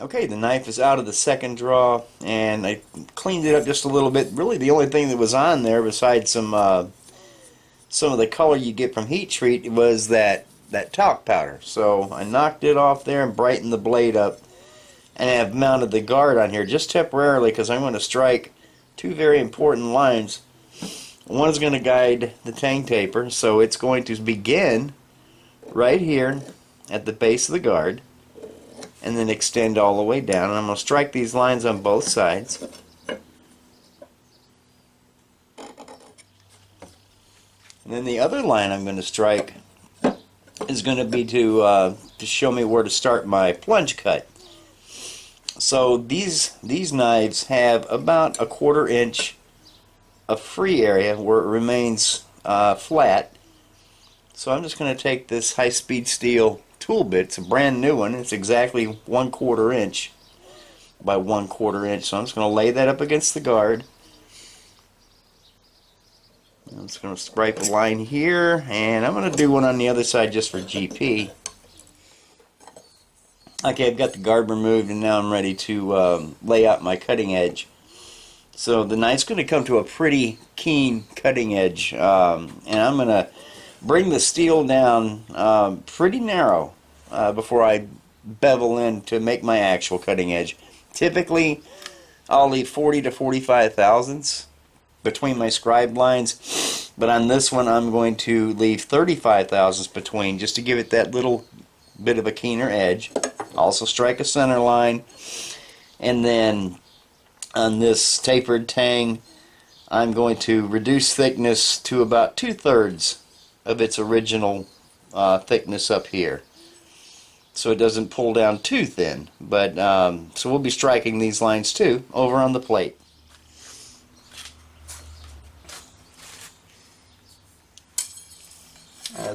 Okay, the knife is out of the second draw, and I cleaned it up just a little bit. Really, the only thing that was on there, besides some of the color you get from heat treat, was that talc powder. So I knocked it off there and brightened the blade up, and I've mounted the guard on here just temporarily because I'm going to strike two very important lines. One is going to guide the Tang Taper, so it's going to begin right here at the base of the guard and then extend all the way down. And I'm going to strike these lines on both sides. And then the other line I'm going to strike is going to be to show me where to start my plunge cut. So these knives have about a 1/4 inch of free area where it remains flat. So I'm just going to take this high-speed steel tool bit. It's a brand new one. It's exactly 1/4 inch by 1/4 inch. So I'm just going to lay that up against the guard. I'm just going to stripe a line here, and I'm going to do one on the other side just for GP. Okay, I've got the guard removed, and now I'm ready to lay out my cutting edge. So the knife's going to come to a pretty keen cutting edge, and I'm going to bring the steel down pretty narrow before I bevel in to make my actual cutting edge. Typically, I'll leave 40 to 45 thousandths between my scribe lines, but on this one I'm going to leave 35 thousandths between just to give it that little bit of a keener edge. Also strike a center line, and then on this tapered tang I'm going to reduce thickness to about 2/3 of its original thickness up here, so it doesn't pull down too thin. But so we'll be striking these lines too over on the plate.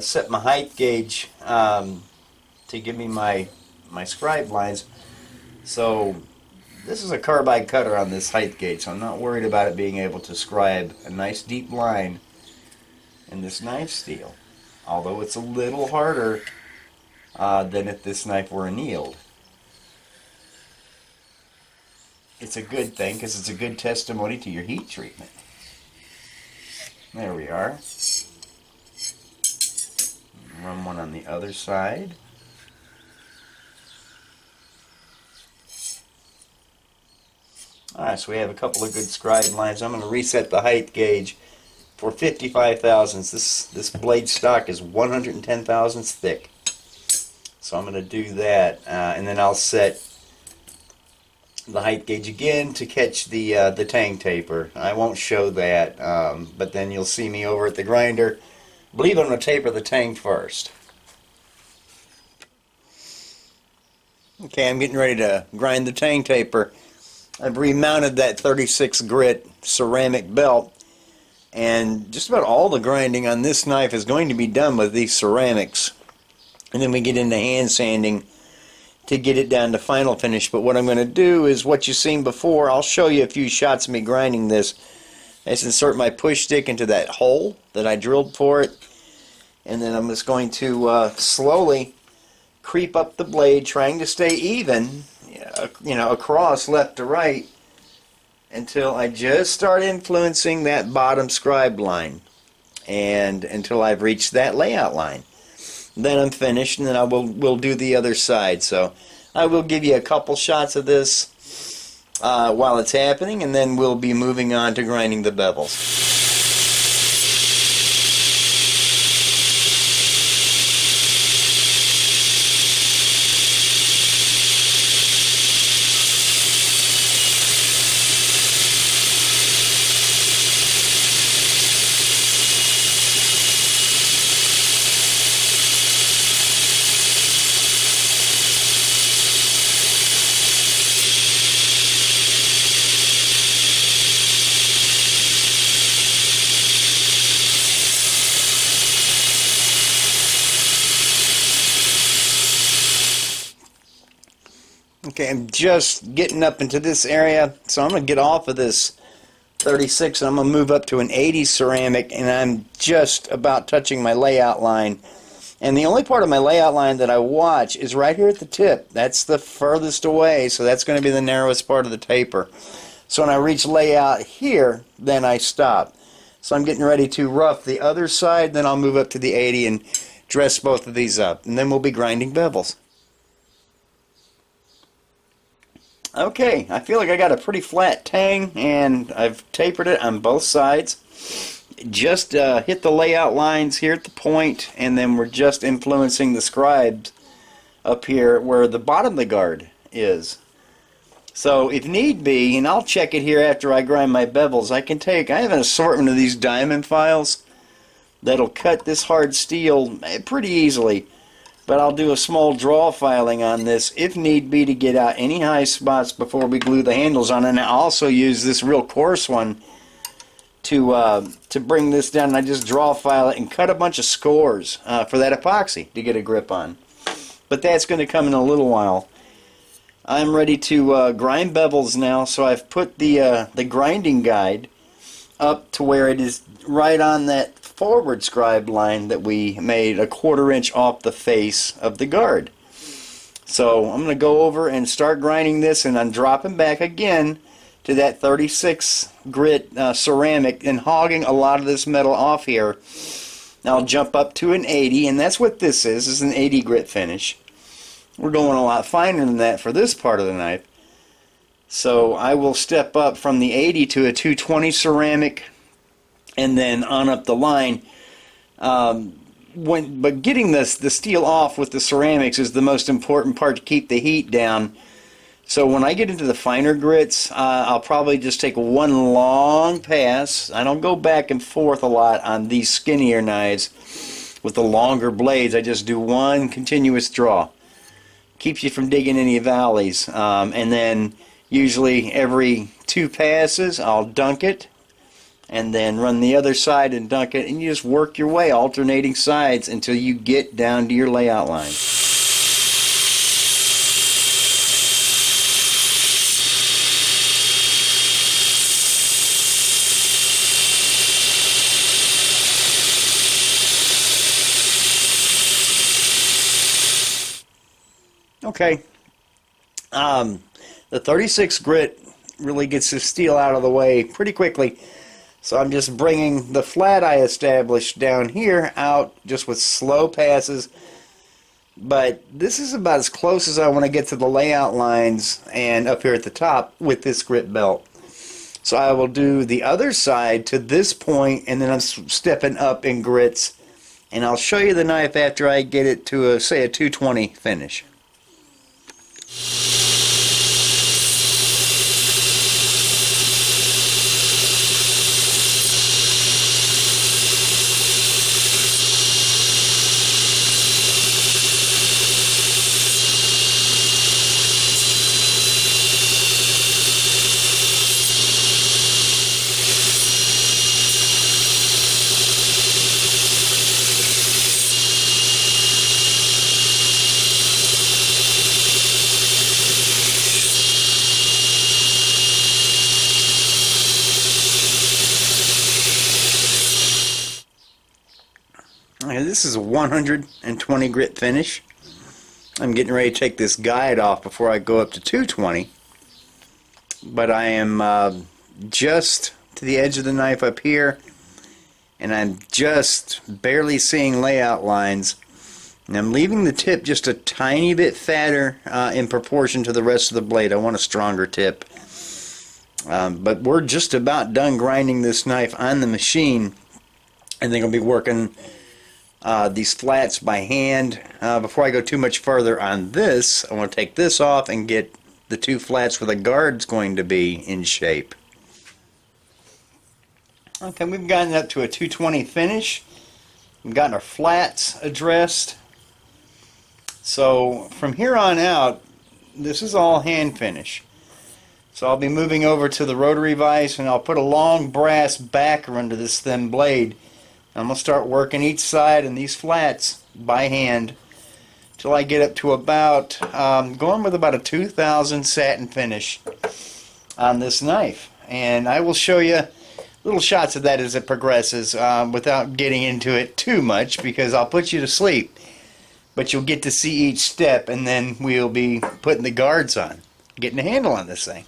Set my height gauge to give me my scribe lines. So this is a carbide cutter on this height gauge, so I'm not worried about it being able to scribe a nice deep line in this knife steel, although it's a little harder than if this knife were annealed. It's a good thing because it's a good testimony to your heat treatment. There we are. Run one on the other side. Alright, so we have a couple of good scribe lines. I'm going to reset the height gauge for 55 thousandths. This blade stock is 110 thousandths thick. So I'm going to do that, and then I'll set the height gauge again to catch the Tang Taper. I won't show that, but then you'll see me over at the grinder. I believe I'm going to taper the tang first. Okay, I'm getting ready to grind the Tang Taper. I've remounted that 36 grit ceramic belt, and just about all the grinding on this knife is going to be done with these ceramics. And then we get into hand sanding to get it down to final finish. But what I'm going to do is what you've seen before. I'll show you a few shots of me grinding this. I just insert my push stick into that hole that I drilled for it, and then I'm just going to slowly creep up the blade, trying to stay even, across left to right, until I just start influencing that bottom scribe line, and until I've reached that layout line. Then I'm finished, and then we'll do the other side. So I will give you a couple shots of this while it's happening, and then we'll be moving on to grinding the bevels. Okay, I'm just getting up into this area, so I'm going to get off of this 36 and I'm going to move up to an 80 ceramic, and I'm just about touching my layout line, And the only part of my layout line that I watch is right here at the tip. That's the furthest away, so that's going to be the narrowest part of the taper. So when I reach layout here, then I stop. So I'm getting ready to rough the other side, then I'll move up to the 80 and dress both of these up. And then we'll be grinding bevels. Okay, I feel like I got a pretty flat tang, and I've tapered it on both sides. Just hit the layout lines here at the point, and then we're just influencing the scribes up here where the bottom of the guard is. So if need be, and I'll check it here after I grind my bevels, I have an assortment of these diamond files that'll cut this hard steel pretty easily. But I'll do a small draw filing on this if need be to get out any high spots before we glue the handles on. And I also use this real coarse one to bring this down. And I just draw file it and cut a bunch of scores for that epoxy to get a grip on. But that's going to come in a little while. I'm ready to grind bevels now, so I've put the grinding guide up to where it is right on that forward scribe line that we made a 1/4 inch off the face of the guard. So I'm going to go over and start grinding this, and I'm dropping back again to that 36 grit ceramic and hogging a lot of this metal off here. Now I'll jump up to an 80, and that's what this is an 80 grit finish. We're going a lot finer than that for this part of the knife. So I will step up from the 80 to a 220 ceramic and then on up the line. But getting the steel off with the ceramics is the most important part to keep the heat down. So when I get into the finer grits, I'll probably just take one long pass. I don't go back and forth a lot on these skinnier knives with the longer blades. I just do one continuous draw. Keeps you from digging any valleys. And then usually every 2 passes I'll dunk it and then run the other side and dunk it, and you just work your way alternating sides until you get down to your layout line. Okay, the 36 grit really gets the steel out of the way pretty quickly. So I'm just bringing the flat I established down here out just with slow passes. But this is about as close as I want to get to the layout lines and up here at the top with this grit belt. So I will do the other side to this point, and then I'm stepping up in grits. And I'll show you the knife after I get it to say a 220 finish. This is a 120 grit finish. I'm getting ready to take this guide off before I go up to 220. But I am just to the edge of the knife up here, and I'm just barely seeing layout lines. And I'm leaving the tip just a tiny bit fatter in proportion to the rest of the blade. I want a stronger tip. But we're just about done grinding this knife on the machine. I think I'll be working these flats by hand. Before I go too much further on this, I want to take this off and get the 2 flats where the guard's going to be in shape. Okay, we've gotten up to a 220 finish. We've gotten our flats addressed. So from here on out, this is all hand finish. So I'll be moving over to the rotary vise, and I'll put a long brass backer under this thin blade. I'm going to start working each side and these flats by hand till I get up to about, going with about a 2000 satin finish on this knife. And I will show you little shots of that as it progresses without getting into it too much, because I'll put you to sleep. but you'll get to see each step, and then we'll be putting the guards on, getting a handle on this thing.